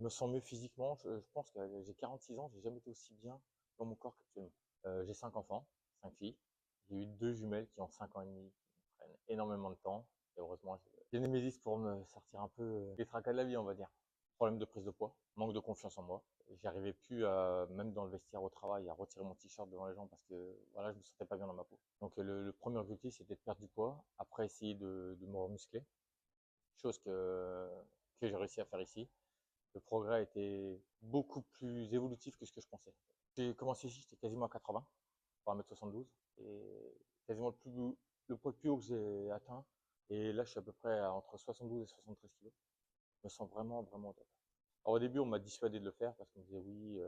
Je me sens mieux physiquement. Je pense que j'ai 46 ans, j'ai jamais été aussi bien dans mon corps qu'actuellement. J'ai 5 enfants, 5 filles. J'ai eu 2 jumelles qui ont 5 ans et demi, qui me prennent énormément de temps. Et heureusement, j'ai Némésis pour me sortir un peu des tracas de la vie, on va dire. Problème de prise de poids, manque de confiance en moi. J'arrivais plus à, même dans le vestiaire au travail, à retirer mon t-shirt devant les gens parce que voilà, je me sentais pas bien dans ma peau. Donc le premier objectif, c'était de perdre du poids. Après, essayer de me remuscler, chose que j'ai réussi à faire ici. Le progrès a été beaucoup plus évolutif que ce que je pensais. J'ai commencé ici, j'étais quasiment à 80, pour 1m72, et quasiment le poids le plus haut que j'ai atteint. Et là, je suis à peu près entre 72 et 73 kg. Je me sens vraiment, vraiment top. Alors, au début, on m'a dissuadé de le faire parce qu'on me disait oui,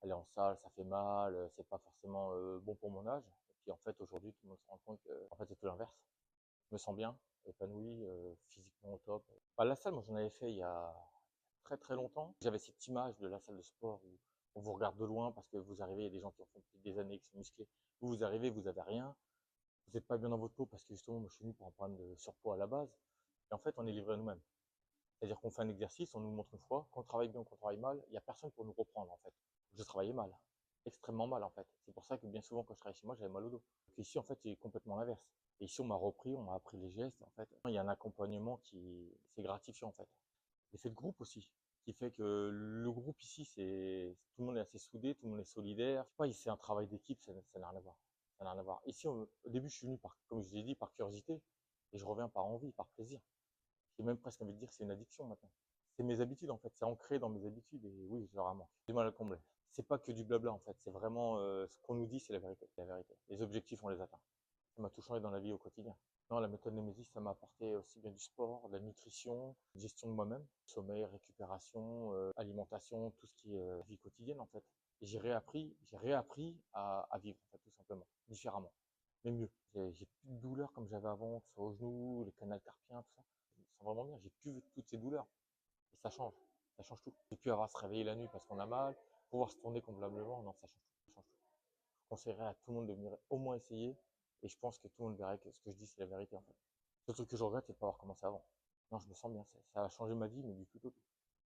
aller en salle, ça fait mal, c'est pas forcément bon pour mon âge. Et puis en fait, aujourd'hui, tout le monde se rend compte que en fait, c'est tout l'inverse. Je me sens bien, épanoui, physiquement au top. Bah, la salle, moi, j'en avais fait il y a très très longtemps. J'avais cette image de la salle de sport où on vous regarde de loin parce que vous arrivez, il y a des gens qui en font depuis des années, qui sont musclés. Vous arrivez, vous avez rien. Vous n'êtes pas bien dans votre peau parce que justement, moi, je suis venu pour un problème de surpoids à la base. Et en fait, on est livré à nous-mêmes. C'est-à-dire qu'on fait un exercice, on nous montre une fois, qu'on travaille bien ou qu'on travaille mal, il n'y a personne pour nous reprendre en fait. Je travaillais mal, extrêmement mal en fait. C'est pour ça que bien souvent quand je travaillais chez moi, j'avais mal au dos. Donc ici en fait, c'est complètement l'inverse. Et ici, on m'a repris, on m'a appris les gestes. En fait, il y a un accompagnement qui, c'est gratifiant en fait. L'effet de groupe aussi, qui fait que le groupe ici, c'est tout le monde est assez soudé, tout le monde est solidaire. Je sais pas, c'est un travail d'équipe, ça n'a rien à voir. Ça n'a rien à voir. Ici, au début, je suis venu par, comme je l'ai dit, par curiosité, et je reviens par envie, par plaisir. J'ai même presque envie de dire que c'est une addiction maintenant. C'est mes habitudes en fait, c'est ancré dans mes habitudes et oui, je leur manque. J'ai du mal à le combler. C'est pas que du blabla en fait, c'est vraiment ce qu'on nous dit, c'est la vérité. La vérité. Les objectifs, on les atteint. Ça m'a tout changé dans la vie au quotidien. Non, la méthode Nemesis, ça m'a apporté aussi bien du sport, de la nutrition, gestion de moi-même, sommeil, récupération, alimentation, tout ce qui est vie quotidienne en fait. Et j'ai réappris à vivre en fait, tout simplement, différemment, mais mieux. J'ai plus de douleurs comme j'avais avant, que ce soit aux genoux, les canals carpiens, tout ça. Je me sens vraiment bien. J'ai plus toutes ces douleurs. Et ça change tout. J'ai pu avoir à se réveiller la nuit parce qu'on a mal, pouvoir se tourner convenablement, non, ça change tout. Ça change tout. Je conseillerais à tout le monde de venir au moins essayer. Et je pense que tout le monde verrait que ce que je dis, c'est la vérité en fait. Le truc que je regrette, c'est de ne pas avoir commencé avant. Non, je me sens bien. Ça a changé ma vie, mais du tout au tout.